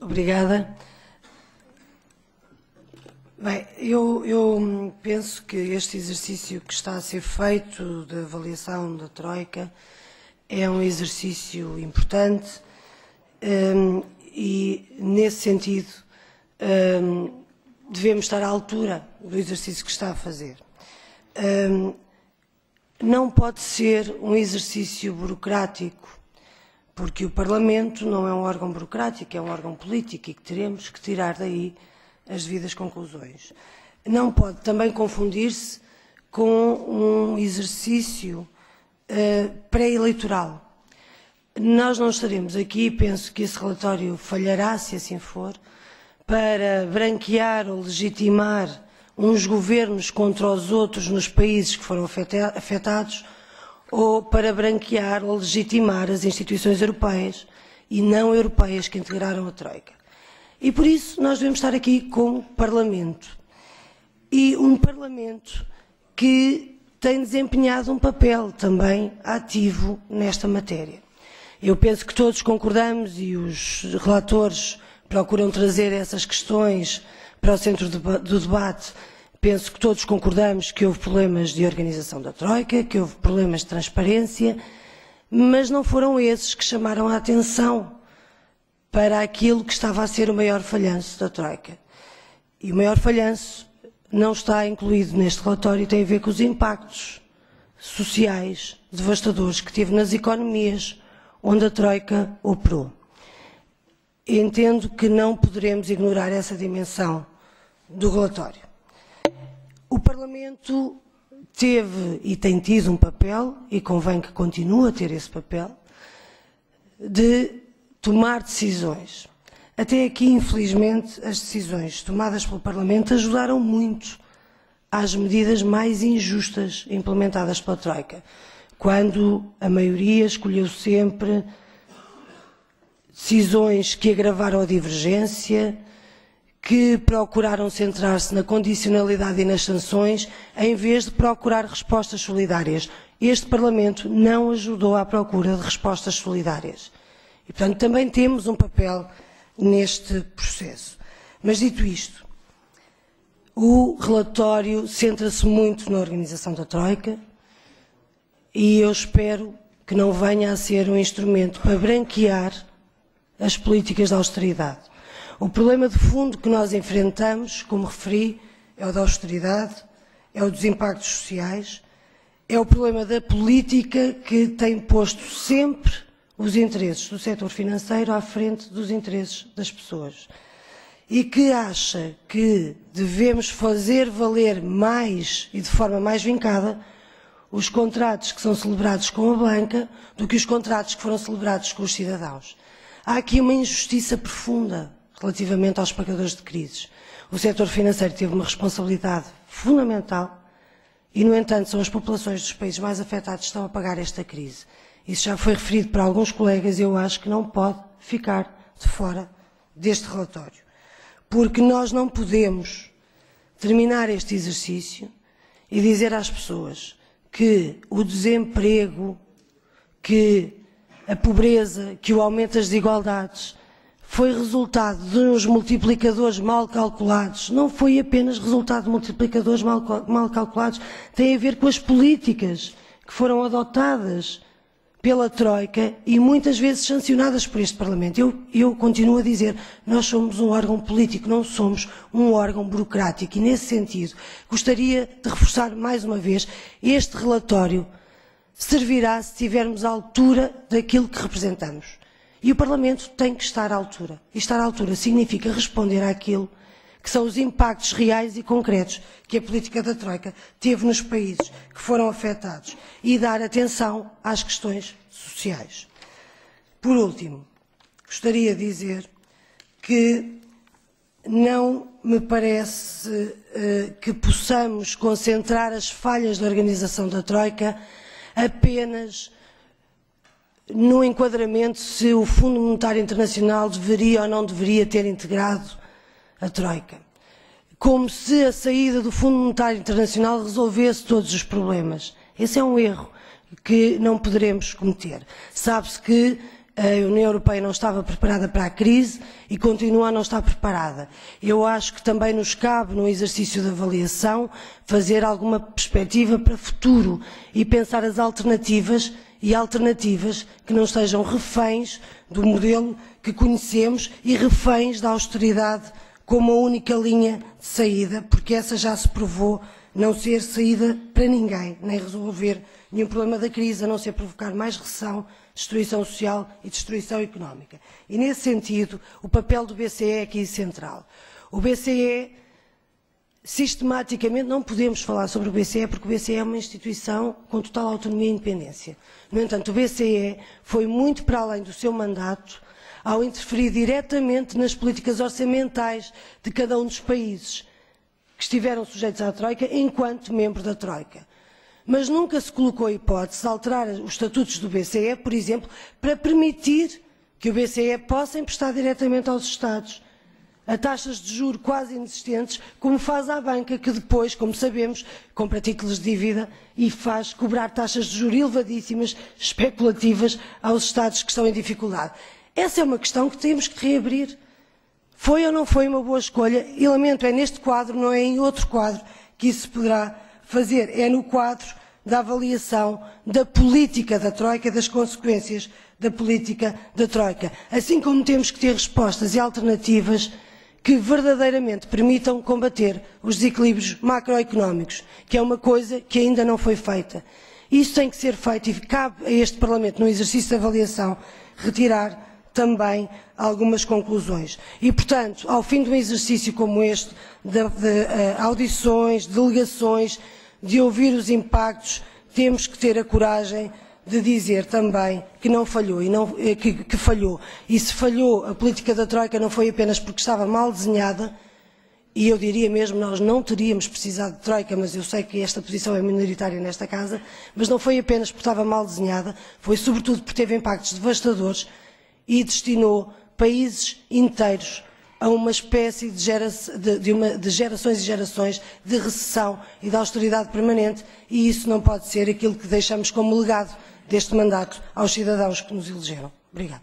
Obrigada. Bem, eu penso que este exercício que está a ser feito de avaliação da Troika é um exercício importante e, nesse sentido, devemos estar à altura do exercício que está a fazer. Não pode ser um exercício burocrático, porque o Parlamento não é um órgão burocrático, é um órgão político e que teremos que tirar daí as devidas conclusões. Não pode também confundir-se com um exercício pré-eleitoral. Nós não estaremos aqui, penso que esse relatório falhará, se assim for, para branquear ou legitimar uns governos contra os outros nos países que foram afetados, ou para branquear ou legitimar as instituições europeias e não europeias que integraram a Troika. E por isso nós devemos estar aqui como Parlamento. E um Parlamento que tem desempenhado um papel também ativo nesta matéria. Eu penso que todos concordamos e os relatores procuram trazer essas questões para o centro do debate. Penso que todos concordamos que houve problemas de organização da Troika, que houve problemas de transparência, mas não foram esses que chamaram a atenção para aquilo que estava a ser o maior falhanço da Troika. E o maior falhanço não está incluído neste relatório e tem a ver com os impactos sociais devastadores que teve nas economias onde a Troika operou. Entendo que não poderemos ignorar essa dimensão do relatório. O Parlamento teve e tem tido um papel, e convém que continue a ter esse papel, de tomar decisões. Até aqui, infelizmente, as decisões tomadas pelo Parlamento ajudaram muito às medidas mais injustas implementadas pela Troika, quando a maioria escolheu sempre decisões que agravaram a divergência, que procuraram centrar-se na condicionalidade e nas sanções, em vez de procurar respostas solidárias. Este Parlamento não ajudou à procura de respostas solidárias. E, portanto, também temos um papel neste processo. Mas, dito isto, o relatório centra-se muito na organização da Troika e eu espero que não venha a ser um instrumento para branquear as políticas de austeridade. O problema de fundo que nós enfrentamos, como referi, é o da austeridade, é o dos impactos sociais, é o problema da política que tem posto sempre os interesses do setor financeiro à frente dos interesses das pessoas e que acha que devemos fazer valer mais e de forma mais vincada os contratos que são celebrados com a banca do que os contratos que foram celebrados com os cidadãos. Há aqui uma injustiça profunda relativamente aos pagadores de crises. O setor financeiro teve uma responsabilidade fundamental e, no entanto, são as populações dos países mais afetados que estão a pagar esta crise. Isso já foi referido por alguns colegas e eu acho que não pode ficar de fora deste relatório. Porque nós não podemos terminar este exercício e dizer às pessoas que o desemprego, que a pobreza, que o aumento das desigualdades foi resultado de uns multiplicadores mal calculados, não foi apenas resultado de multiplicadores mal calculados, tem a ver com as políticas que foram adotadas pela Troika e muitas vezes sancionadas por este Parlamento. Eu continuo a dizer, nós somos um órgão político, não somos um órgão burocrático e, nesse sentido, gostaria de reforçar mais uma vez, este relatório servirá se estivermos à altura daquilo que representamos. E o Parlamento tem que estar à altura. E estar à altura significa responder àquilo que são os impactos reais e concretos que a política da Troika teve nos países que foram afetados e dar atenção às questões sociais. Por último, gostaria de dizer que não me parece que possamos concentrar as falhas da organização da Troika apenas no enquadramento se o Fundo Monetário Internacional deveria ou não deveria ter integrado a Troika. Como se a saída do Fundo Monetário Internacional resolvesse todos os problemas. Esse é um erro que não poderemos cometer. Sabe-se que a União Europeia não estava preparada para a crise e continua a não estar preparada. Eu acho que também nos cabe, no exercício de avaliação, fazer alguma perspectiva para o futuro e pensar as alternativas que não estejam reféns do modelo que conhecemos e reféns da austeridade como a única linha de saída, porque essa já se provou não ser saída para ninguém, nem resolver nenhum problema da crise, a não ser provocar mais recessão, destruição social e destruição económica. E, nesse sentido, o papel do BCE é aqui central. O BCE, sistematicamente, não podemos falar sobre o BCE porque o BCE é uma instituição com total autonomia e independência. No entanto, o BCE foi muito para além do seu mandato ao interferir diretamente nas políticas orçamentais de cada um dos países que estiveram sujeitos à Troika enquanto membro da Troika. Mas nunca se colocou a hipótese de alterar os estatutos do BCE, por exemplo, para permitir que o BCE possa emprestar diretamente aos Estados a taxas de juros quase inexistentes, como faz à banca, que depois, como sabemos, compra títulos de dívida e faz cobrar taxas de juros elevadíssimas, especulativas, aos Estados que estão em dificuldade. Essa é uma questão que temos que reabrir. Foi ou não foi uma boa escolha? E lamento, é neste quadro, não é em outro quadro, que isso se poderá fazer. É no quadro da avaliação da política da Troika, das consequências da política da Troika. Assim como temos que ter respostas e alternativas que verdadeiramente permitam combater os desequilíbrios macroeconómicos, que é uma coisa que ainda não foi feita. Isso tem que ser feito e cabe a este Parlamento, no exercício de avaliação, retirar também algumas conclusões. E, portanto, ao fim de um exercício como este, de audições, delegações, de ouvir os impactos, temos que ter a coragem de dizer também que não falhou, que falhou. E se falhou a política da Troika não foi apenas porque estava mal desenhada, e eu diria mesmo nós não teríamos precisado de Troika, mas eu sei que esta posição é minoritária nesta Casa, mas não foi apenas porque estava mal desenhada, foi sobretudo porque teve impactos devastadores e destinou países inteiros a uma espécie de gerações e gerações de recessão e de austeridade permanente, e isso não pode ser aquilo que deixamos como legado deste mandato aos cidadãos que nos elegeram. Obrigada.